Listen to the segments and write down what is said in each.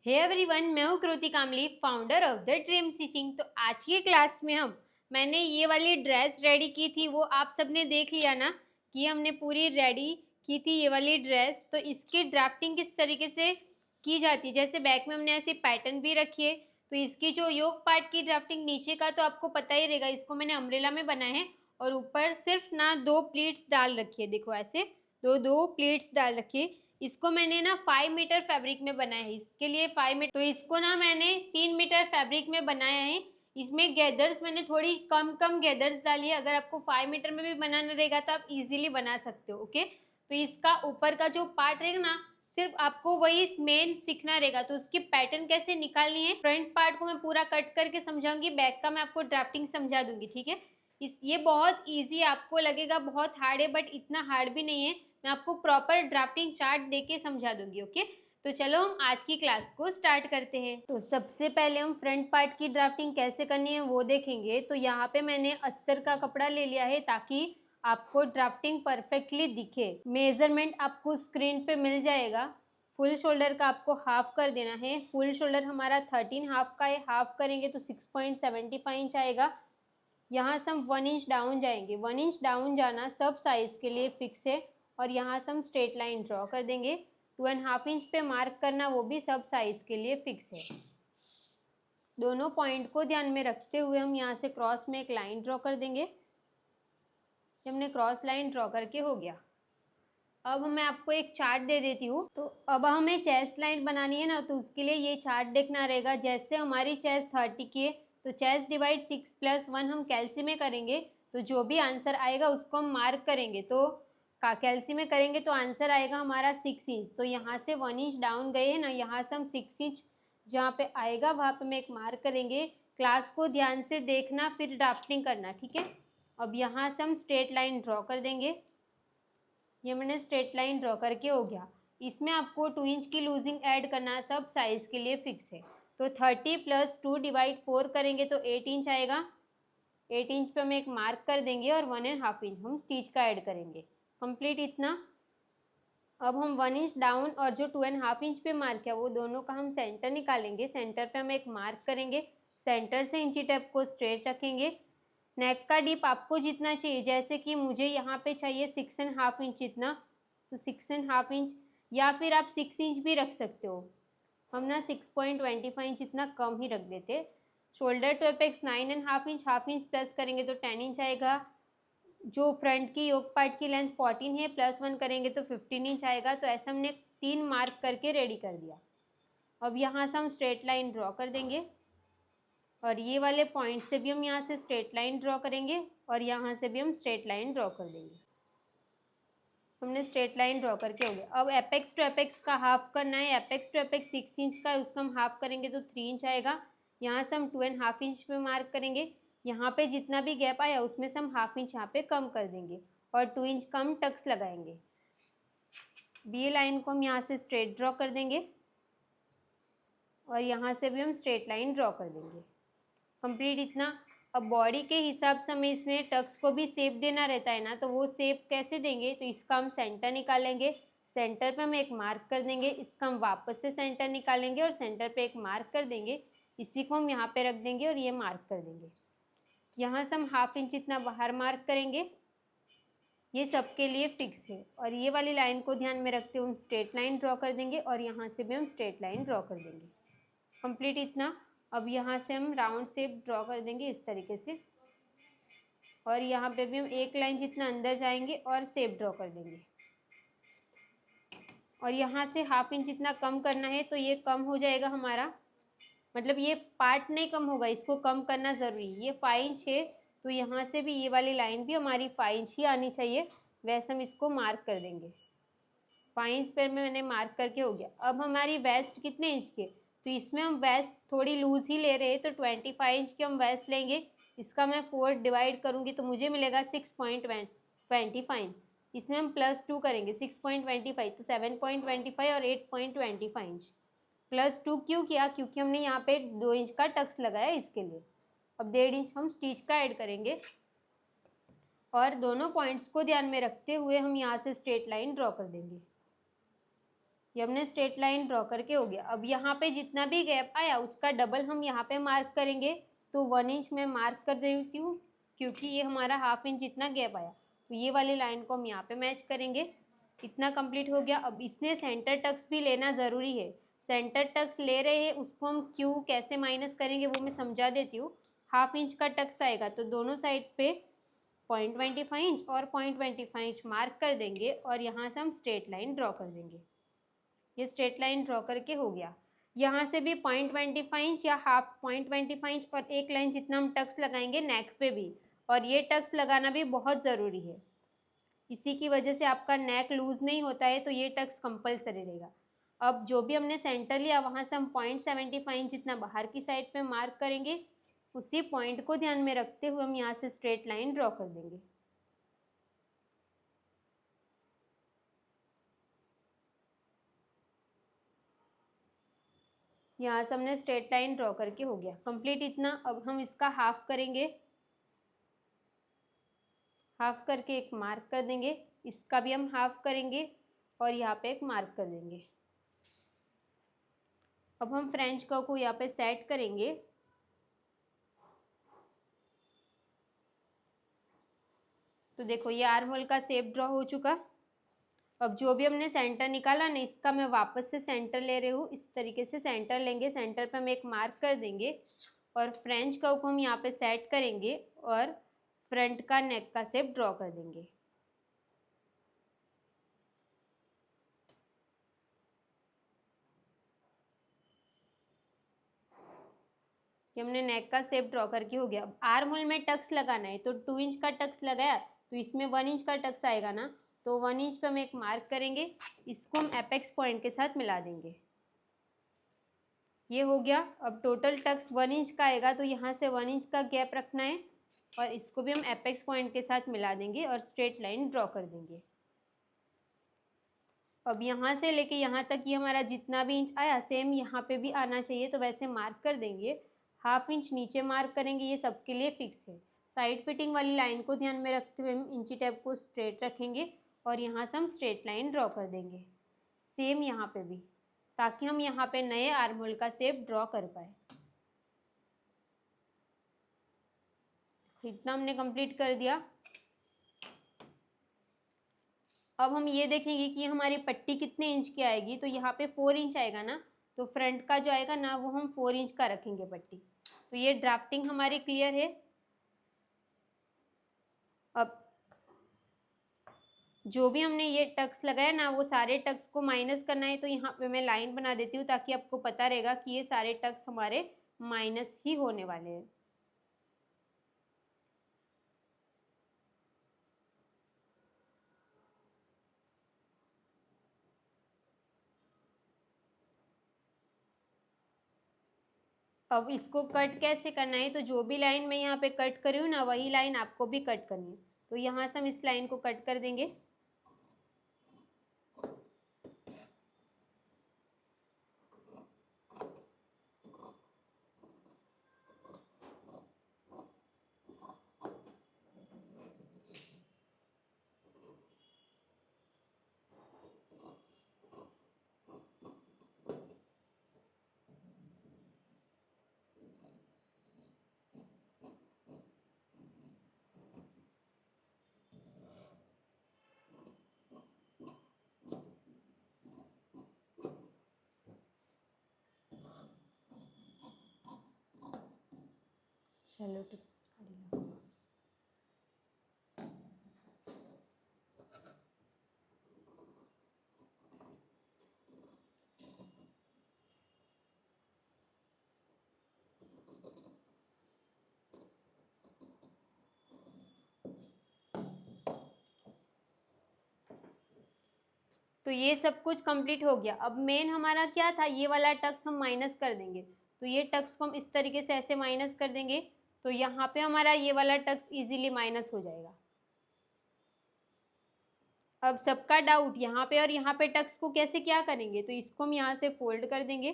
हे everyone, मैं हूँ Kriti Kamli, founder of the Dream Stitching. तो आज की क्लास में मैंने ये वाली ड्रेस रेडी की थी, वो आप सबने देख लिया ना कि हमने पूरी रेडी की थी ये वाली ड्रेस। तो इसकी ड्राफ्टिंग किस तरीके से की जाती है, जैसे बैक में हमने ऐसे पैटर्न भी रखी है। तो इसकी जो योक पार्ट की ड्राफ्टिंग नीचे का तो आपको पता ही रहेगा, इसको मैंने अम्ब्रेला में बनाया है और ऊपर सिर्फ ना 2 प्लीट्स डाल रखी है। देखो ऐसे दो दो प्लीट्स डाल रखी है। इसको मैंने ना 5 मीटर फैब्रिक में बनाया है, इसके लिए 5 मीटर, तो इसको ना मैंने 3 मीटर फैब्रिक में बनाया है। इसमें गैदर्स मैंने थोड़ी कम कम गैदर्स डाली है। अगर आपको 5 मीटर में भी बनाना रहेगा तो आप इजीली बना सकते हो। ओके, तो इसका ऊपर का जो पार्ट रहेगा ना, सिर्फ आपको वही मेन सीखना रहेगा। तो उसकी पैटर्न कैसे निकालनी है, फ्रंट पार्ट को मैं पूरा कट करके समझाऊंगी, बैक का मैं आपको ड्राफ्टिंग समझा दूंगी। ठीक है, ये बहुत ईजी आपको लगेगा, बहुत हार्ड है, बट इतना हार्ड भी नहीं है। मैं आपको प्रॉपर ड्राफ्टिंग चार्ट देके समझा दूंगी। ओके, तो चलो हम आज की क्लास को स्टार्ट करते हैं। तो सबसे पहले हम फ्रंट पार्ट की ड्राफ्टिंग कैसे करनी है वो देखेंगे। तो यहाँ पे मैंने अस्तर का कपड़ा ले लिया है ताकि आपको ड्राफ्टिंग परफेक्टली दिखे। मेजरमेंट आपको स्क्रीन पे मिल जाएगा। फुल शोल्डर का आपको हाफ कर देना है। फुल शोल्डर हमारा 13 हाफ का है, हाफ करेंगे तो 6.75 इंच आएगा। यहाँ से हम 1 इंच डाउन जाएंगे। 1 इंच डाउन जाना सब साइज के लिए फिक्स है। और यहाँ से हम स्ट्रेट लाइन ड्रॉ कर देंगे। 2.5 इंच पे मार्क करना, वो भी सब साइज के लिए फिक्स है। दोनों पॉइंट को ध्यान में रखते हुए हम यहाँ से क्रॉस में एक लाइन ड्रॉ कर देंगे। जब हमने क्रॉस लाइन ड्रॉ करके हो गया, अब मैं आपको एक चार्ट दे देती हूँ। तो अब हमें चेस्ट लाइन बनानी है ना, तो उसके लिए ये चार्ट देखना रहेगा। जैसे हमारी चेस्ट 30 की है, तो चेस्ट डिवाइड 6 + 1 हम कैल्सी में करेंगे। तो जो भी आंसर आएगा उसको हम मार्क करेंगे। तो कैल्सी में करेंगे तो आंसर आएगा हमारा 6 इंच। तो यहाँ से 1 इंच डाउन गए हैं ना, यहाँ से हम 6 इंच जहाँ पे आएगा वहाँ पे हम एक मार्क करेंगे। क्लास को ध्यान से देखना, फिर ड्राफ्टिंग करना। ठीक है, अब यहाँ से हम स्ट्रेट लाइन ड्रॉ कर देंगे। ये मैंने स्ट्रेट लाइन ड्रॉ करके हो गया। इसमें आपको 2 इंच की लूजिंग ऐड करना है, सब साइज के लिए फिक्स है। तो 30 + 2 / 4 करेंगे तो 8 इंच आएगा। 8 इंच पे हम एक मार्क कर देंगे और 1.5 इंच हम स्टिच का ऐड करेंगे। कंप्लीट इतना। अब हम 1 इंच डाउन और जो 2.5 इंच पे मार्क है वो दोनों का हम सेंटर निकालेंगे। सेंटर पे हम एक मार्क करेंगे। सेंटर से इंची टेप को स्ट्रेट रखेंगे। नेक का डिप आपको जितना चाहिए, जैसे कि मुझे यहाँ पे चाहिए 6.5 इंच इतना, तो 6.5 इंच, या फिर आप 6 इंच भी रख सकते हो। हम ना 6.25 इंच इतना कम ही रख देते। Shoulder to apex 9.5 inch, half inch plus करेंगे तो 10 इंच आएगा। जो फ्रंट की योक पार्ट की लेंथ 14 है, +1 करेंगे तो 15 इंच आएगा। तो ऐसा हमने 3 मार्क करके रेडी कर दिया। अब यहाँ से हम स्ट्रेट लाइन ड्रॉ कर देंगे और ये वाले पॉइंट से भी हम यहाँ से स्ट्रेट लाइन ड्रॉ करेंगे और यहाँ से भी हम स्ट्रेट लाइन ड्रॉ कर देंगे। हमने स्ट्रेट लाइन ड्रॉ करके हो गया। अब एपेक्स टू एपेक्स का हाफ करना है। एपेक्स टू एपेक्स 6 इंच का है, उसका हम हाफ करेंगे तो 3 इंच आएगा। यहाँ से हम 2.5 इंच पे मार्क करेंगे। यहाँ पे जितना भी गैप आया उसमें से हम हाफ इंच यहाँ पे कम कर देंगे और 2 इंच का हम टक्स लगाएंगे। बी लाइन को हम यहाँ से स्ट्रेट ड्रॉ कर देंगे और यहाँ से भी हम स्ट्रेट लाइन ड्रॉ कर देंगे। कंप्लीट इतना। अब बॉडी के हिसाब से हमें इसमें टक्स को भी शेप देना रहता है ना, तो वो शेप कैसे देंगे, तो इसका हम सेंटर निकालेंगे। सेंटर पे हम एक मार्क कर देंगे। इसका हम वापस से सेंटर निकालेंगे और सेंटर पे एक मार्क कर देंगे। इसी को हम यहाँ पे रख देंगे और ये मार्क कर देंगे। यहाँ से हम हाफ इंच इतना बाहर मार्क करेंगे। ये सबके लिए फिक्स है। और ये वाली लाइन को ध्यान में रखते हुए हम स्ट्रेट लाइन ड्रॉ कर देंगे और यहाँ से भी हम स्ट्रेट लाइन ड्रॉ कर देंगे। कंप्लीट इतना। अब यहाँ से हम राउंड शेप ड्रॉ कर देंगे इस तरीके से और यहाँ पे भी हम एक लाइन जितना अंदर जाएंगे और शेप ड्रॉ कर देंगे। और यहाँ से हाफ इंच जितना कम करना है, तो ये कम हो जाएगा हमारा, मतलब ये पार्ट नहीं कम होगा, इसको कम करना ज़रूरी है। ये 5 इंच है, तो यहाँ से भी ये वाली लाइन भी हमारी 5 इंच ही आनी चाहिए। वैसे हम इसको मार्क कर देंगे। 5 इंच पर मैंने मार्क करके हो गया। अब हमारी वेस्ट कितने इंच की, तो इसमें हम वेस्ट थोड़ी लूज ही ले रहे हैं, तो 25 इंच की हम वेस्ट लेंगे। इसका मैं 4 डिवाइड करूँगी तो मुझे मिलेगा 6.25। इसमें हम +2 करेंगे। 6.25 तो 7.25 और 8.25 इंच। +2 क्यों किया, क्योंकि हमने यहाँ पे 2 इंच का टक्स लगाया इसके लिए। अब 1.5 इंच हम स्टिच का ऐड करेंगे और दोनों पॉइंट्स को ध्यान में रखते हुए हम यहाँ से स्ट्रेट लाइन ड्रॉ कर देंगे। ये हमने स्ट्रेट लाइन ड्रॉ करके हो गया। अब यहाँ पे जितना भी गैप आया उसका डबल हम यहाँ पे मार्क करेंगे। तो 1 इंच मैं मार्क कर देती हूँ क्योंकि ये हमारा ½ इंच जितना गैप आया, तो ये वाली लाइन को हम यहाँ पे मैच करेंगे। इतना कंप्लीट हो गया। अब इसमें सेंटर टक्स भी लेना ज़रूरी है। सेंटर टक्स ले रहे हैं, उसको हम क्यू कैसे माइनस करेंगे वो मैं समझा देती हूँ। ½ इंच का टक्स आएगा तो दोनों साइड पे 0.25 इंच और 0.25 इंच मार्क कर देंगे और यहाँ से हम स्ट्रेट लाइन ड्रॉ कर देंगे। ये स्ट्रेट लाइन ड्रॉ करके हो गया। यहाँ से भी 0.25 इंच या हाफ 0.25 इंच और एक लाइन जितना हम टक्स लगाएंगे नेक पे भी, और ये टक्स लगाना भी बहुत ज़रूरी है। इसी की वजह से आपका नेक लूज़ नहीं होता है, तो ये टक्स कंपलसरी रहेगा। अब जो भी हमने सेंटर लिया वहाँ से हम 0.75 इंच जितना बाहर की साइड पे मार्क करेंगे। उसी पॉइंट को ध्यान में रखते हुए हम यहाँ से स्ट्रेट लाइन ड्रॉ कर देंगे। यहाँ से हमने स्ट्रेट लाइन ड्रॉ करके हो गया कंप्लीट इतना। अब हम इसका हाफ करेंगे, हाफ करके एक मार्क कर देंगे। इसका भी हम हाफ करेंगे और यहाँ पे एक मार्क कर देंगे। अब हम फ्रेंच कर्व को यहाँ पे सेट करेंगे। तो देखो ये आर्म होल का शेप ड्रॉ हो चुका। अब जो भी हमने सेंटर निकाला ना, इसका मैं वापस से सेंटर ले रही हूँ। इस तरीके से सेंटर लेंगे, सेंटर पे हम एक मार्क कर देंगे और फ्रेंच कर्व को हम यहाँ पे सेट करेंगे और फ्रंट का नेक का शेप ड्रॉ कर देंगे। ये हमने नेक का शेप ड्रॉ करके हो गया। अब आर्म होल में टक्स लगाना है, तो 2 इंच का टक्स लगाया तो इसमें 1 इंच का टक्स आएगा ना, तो 1 इंच पे हम एक मार्क करेंगे। इसको हम एपेक्स पॉइंट के साथ मिला देंगे। ये हो गया। अब टोटल टक्स 1 इंच का आएगा, तो यहाँ से 1 इंच का गैप रखना है और इसको भी हम एपेक्स पॉइंट के साथ मिला देंगे और स्ट्रेट लाइन ड्रॉ कर देंगे। अब यहाँ से लेके यहाँ तक ये हमारा जितना भी इंच आया सेम यहाँ पे भी आना चाहिए, तो वैसे मार्क कर देंगे। ½ इंच नीचे मार्क करेंगे, ये सबके लिए फिक्स है। साइड फिटिंग वाली लाइन को ध्यान में रखते हुए हम इंची टेप को स्ट्रेट रखेंगे और यहाँ से हम स्ट्रेट लाइन ड्रॉ कर देंगे। सेम यहाँ पे भी, ताकि हम यहाँ पे नए आर्म होल का शेप ड्रॉ कर पाए। इतना हमने कंप्लीट कर दिया। अब हम ये देखेंगे कि हमारी पट्टी कितने इंच की आएगी। तो यहाँ पे 4 इंच आएगा ना, तो फ्रंट का जो आएगा ना वो हम 4 इंच का रखेंगे पट्टी। तो ये ड्राफ्टिंग हमारी क्लियर है। अब जो भी हमने ये टक्स लगाया ना, वो सारे टक्स को माइनस करना है। तो यहाँ पे मैं लाइन बना देती हूँ ताकि आपको पता रहेगा कि ये सारे टक्स हमारे माइनस ही होने वाले हैं। अब इसको कट कैसे करना है, तो जो भी लाइन मैं यहाँ पे कट करी हूँ ना, वही लाइन आपको भी कट करनी है। तो यहाँ से हम इस लाइन को कट कर देंगे। चलो ठीक। तो ये सब कुछ कंप्लीट हो गया। अब मेन हमारा क्या था, ये वाला टक्स हम माइनस कर देंगे। तो ये टक्स को हम इस तरीके से ऐसे माइनस कर देंगे, तो यहाँ पे हमारा ये वाला टक्स इजीली माइनस हो जाएगा। अब सबका डाउट यहाँ पे और यहाँ पे टक्स को कैसे क्या करेंगे, तो इसको हम यहाँ से फोल्ड कर देंगे,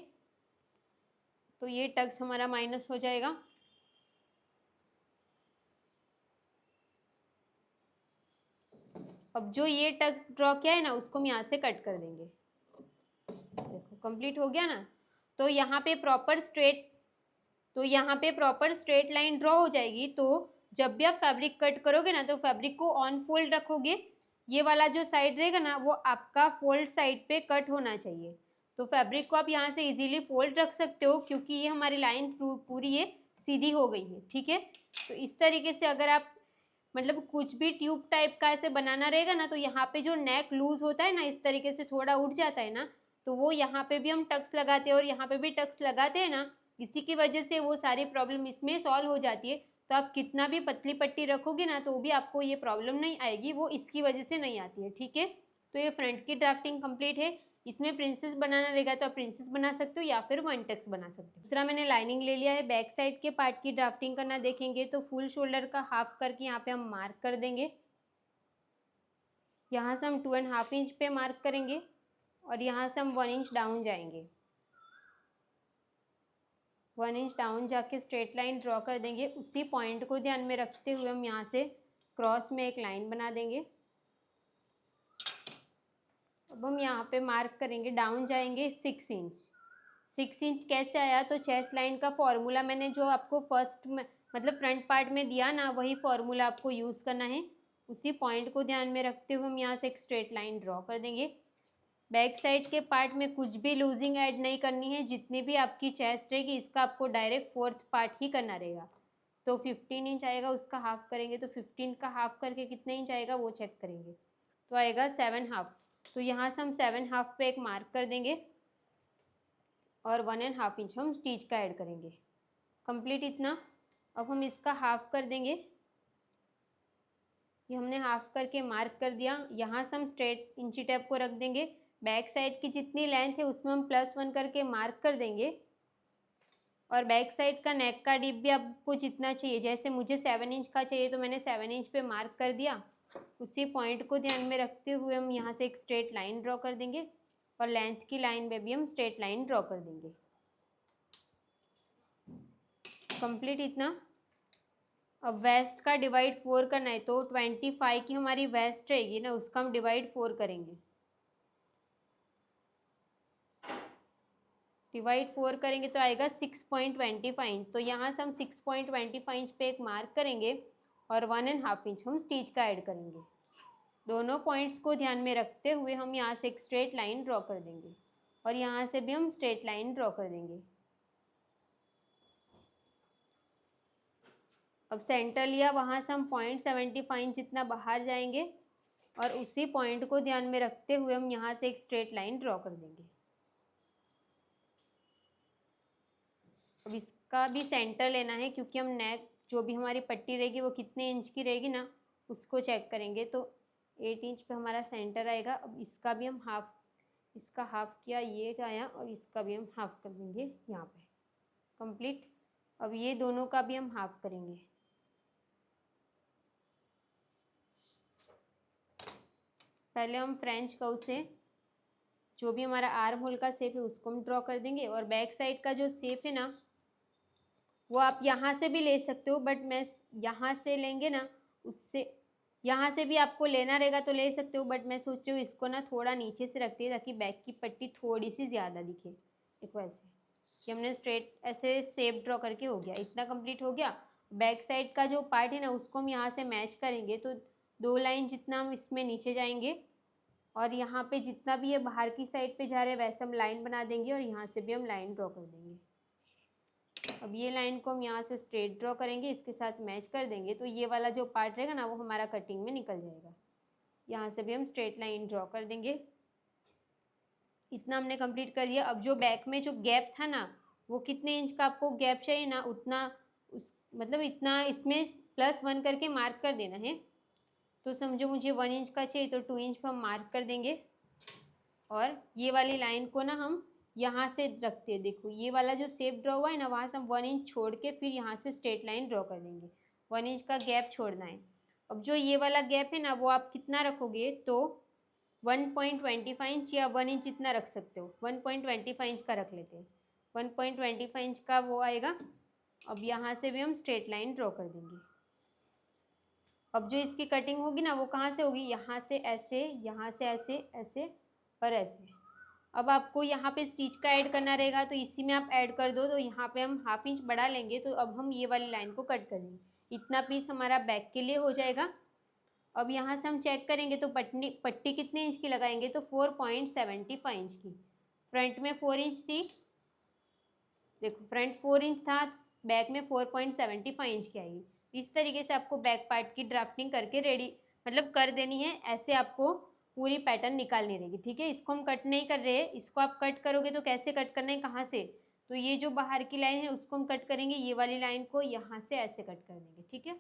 तो ये टक्स हमारा माइनस हो जाएगा। अब जो ये टक्स ड्रॉ किया है ना, उसको हम यहाँ से कट कर देंगे। देखो कंप्लीट हो गया ना। तो यहाँ पे प्रॉपर स्ट्रेट लाइन ड्रॉ हो जाएगी। तो जब भी आप फैब्रिक कट करोगे ना तो फैब्रिक को ऑन फोल्ड रखोगे, ये वाला जो साइड रहेगा ना वो आपका फोल्ड साइड पे कट होना चाहिए। तो फैब्रिक को आप यहाँ से इजीली फोल्ड रख सकते हो क्योंकि ये हमारी लाइन पूरी ये सीधी हो गई है, ठीक है। तो इस तरीके से अगर आप मतलब कुछ भी ट्यूब टाइप का ऐसे बनाना रहेगा ना तो यहाँ पे जो नेक लूज होता है ना, इस तरीके से थोड़ा उठ जाता है ना, तो वो यहाँ पे भी हम टक्स लगाते हैं और यहाँ पे भी टक्स लगाते हैं ना, इसी की वजह से वो सारी प्रॉब्लम इसमें सॉल्व हो जाती है। तो आप कितना भी पतली पट्टी रखोगे ना तो भी आपको ये प्रॉब्लम नहीं आएगी, वो इसकी वजह से नहीं आती है, ठीक है। तो ये फ्रंट की ड्राफ्टिंग कंप्लीट है। इसमें प्रिंसेस बनाना रहेगा तो आप प्रिंसेस बना सकते हो या फिर वन टक्स बना सकते हो। दूसरा मैंने लाइनिंग ले लिया है। बैक साइड के पार्ट की ड्राफ्टिंग करना देखेंगे तो फुल शोल्डर का हाफ करके यहाँ पे हम मार्क कर देंगे। यहाँ से हम 2.5 इंच पे मार्क करेंगे और यहाँ से हम 1 इंच डाउन जाएंगे। 1 इंच डाउन जाके स्ट्रेट लाइन ड्रॉ कर देंगे। उसी पॉइंट को ध्यान में रखते हुए हम यहाँ से क्रॉस में एक लाइन बना देंगे। अब हम यहाँ पे मार्क करेंगे, डाउन जाएंगे 6 इंच। 6 इंच कैसे आया, तो चेस्ट लाइन का फॉर्मूला मैंने जो आपको फर्स्ट में मतलब फ्रंट पार्ट में दिया ना, वही फॉर्मूला आपको यूज़ करना है। उसी पॉइंट को ध्यान में रखते हुए हम यहाँ से एक स्ट्रेट लाइन ड्रॉ कर देंगे। बैक साइड के पार्ट में कुछ भी लूजिंग ऐड नहीं करनी है। जितनी भी आपकी चेस्ट रहेगी इसका आपको डायरेक्ट 4th पार्ट ही करना रहेगा। तो 15 इंच आएगा, उसका हाफ करेंगे तो 15 का हाफ करके कितने इंच आएगा वो चेक करेंगे, तो आएगा 7.5। तो यहाँ से हम 7.5 पे एक मार्क कर देंगे और 1.5 इंच हम स्टिच का ऐड करेंगे। कंप्लीट इतना। अब हम इसका हाफ कर देंगे। ये हमने हाफ करके मार्क कर दिया। यहाँ से हम स्ट्रेट इंची टेप को रख देंगे। बैक साइड की जितनी लेंथ है उसमें हम +1 करके मार्क कर देंगे। और बैक साइड का नेक का डीप भी आपको जितना चाहिए, जैसे मुझे 7 इंच का चाहिए तो मैंने 7 इंच पे मार्क कर दिया। उसी पॉइंट को ध्यान में रखते हुए हम यहाँ से एक स्ट्रेट लाइन ड्रॉ कर देंगे और लेंथ की लाइन में भी हम स्ट्रेट लाइन ड्रॉ कर देंगे। कंप्लीट इतना। अब वेस्ट का डिवाइड 4 करना है तो 25 की हमारी वेस्ट रहेगी ना, उसका हम डिवाइड 4 करेंगे। डिवाइड 4 करेंगे तो आएगा 6.25 इंच। तो यहाँ से हम 6.25 इंच पे एक मार्क करेंगे और 1.5 इंच हम स्टिच का ऐड करेंगे। दोनों पॉइंट्स को ध्यान में रखते हुए हम यहाँ से एक स्ट्रेट लाइन ड्रॉ कर देंगे और यहाँ से भी हम स्ट्रेट लाइन ड्रॉ कर देंगे। अब सेंटर लिया, वहाँ से हम 0.75 इंच जितना बाहर जाएंगे और उसी पॉइंट को ध्यान में रखते हुए हम यहाँ से एक स्ट्रेट लाइन ड्रॉ कर देंगे। अब इसका भी सेंटर लेना है क्योंकि हम नेक जो भी हमारी पट्टी रहेगी वो कितने इंच की रहेगी ना, उसको चेक करेंगे। तो 8 इंच पे हमारा सेंटर आएगा। अब इसका भी हम इसका हाफ किया, ये आया, और इसका भी हम हाफ कर देंगे यहाँ पे। कंप्लीट। अब ये दोनों का भी हम हाफ करेंगे। पहले हम फ्रेंच कर्व से जो भी हमारा आर्म होल का शेप है उसको हम ड्रॉ कर देंगे और बैक साइड का जो शेप है ना वो आप यहाँ से भी ले सकते हो, बट मैं यहाँ से लेंगे ना, उससे यहाँ से भी आपको लेना रहेगा तो ले सकते हो, बट मैं सोच रही हूँ इसको ना थोड़ा नीचे से रखती है ताकि बैक की पट्टी थोड़ी सी ज़्यादा दिखे। देखो ऐसे कि हमने स्ट्रेट ऐसे शेप ड्रॉ करके हो गया। इतना कंप्लीट हो गया। बैक साइड का जो पार्ट है ना उसको हम यहाँ से मैच करेंगे। तो 2 लाइन जितना हम इसमें नीचे जाएंगे और यहाँ पे जितना भी ये बाहर की साइड पे जा रहे हैं वैसे हम लाइन बना देंगे और यहाँ से भी हम लाइन ड्रॉ कर देंगे। अब ये लाइन को हम यहाँ से स्ट्रेट ड्रॉ करेंगे, इसके साथ मैच कर देंगे तो ये वाला जो पार्ट रहेगा ना वो हमारा कटिंग में निकल जाएगा। यहाँ से भी हम स्ट्रेट लाइन ड्रॉ कर देंगे। इतना हमने कंप्लीट कर दिया। अब जो बैक में जो गैप था ना वो कितने इंच का आपको गैप चाहिए ना, उतना मतलब इतना इसमें +1 करके मार्क कर देना है। तो समझो मुझे 1 इंच का चाहिए तो 2 इंच पर हम मार्क कर देंगे और ये वाली लाइन को ना हम यहाँ से रखते हैं। देखो ये वाला जो शेप ड्रॉ हुआ है ना वहाँ से हम 1 इंच छोड़ के फिर यहाँ से स्ट्रेट लाइन ड्रॉ कर देंगे। 1 इंच का गैप छोड़ना है। अब जो ये वाला गैप है ना वो आप कितना रखोगे, तो 1.25 इंच या 1 इंच इतना रख सकते हो। 1.25 इंच का रख लेते हैं। 1.25 इंच का वो आएगा। अब यहाँ से भी हम स्ट्रेट लाइन ड्रॉ कर देंगे। अब जो इसकी कटिंग होगी ना वो कहाँ से होगी, यहाँ से ऐसे, यहाँ से ऐसे, ऐसे और ऐसे। अब आपको यहाँ पे स्टिच का ऐड करना रहेगा, तो इसी में आप ऐड कर दो। तो यहाँ पे हम 1/2 इंच बढ़ा लेंगे। तो अब हम ये वाली लाइन को कट करेंगे। इतना पीस हमारा बैक के लिए हो जाएगा। अब यहाँ से हम चेक करेंगे तो पट्टी कितने इंच की लगाएंगे, तो 4.75 इंच की। फ्रंट में 4 इंच थी, देखो फ्रंट 4 इंच था, बैक में 4.75 इंच की आएगी। इस तरीके से आपको बैक पार्ट की ड्राफ्टिंग करके रेडी मतलब कर देनी है। ऐसे आपको पूरी पैटर्न निकालनी रहेगी, ठीक है। इसको हम कट नहीं कर रहे हैं, इसको आप कट करोगे तो कैसे कट करना है, कहाँ से, तो ये जो बाहर की लाइन है उसको हम कट करेंगे, ये वाली लाइन को यहाँ से ऐसे कट कर देंगे, ठीक है।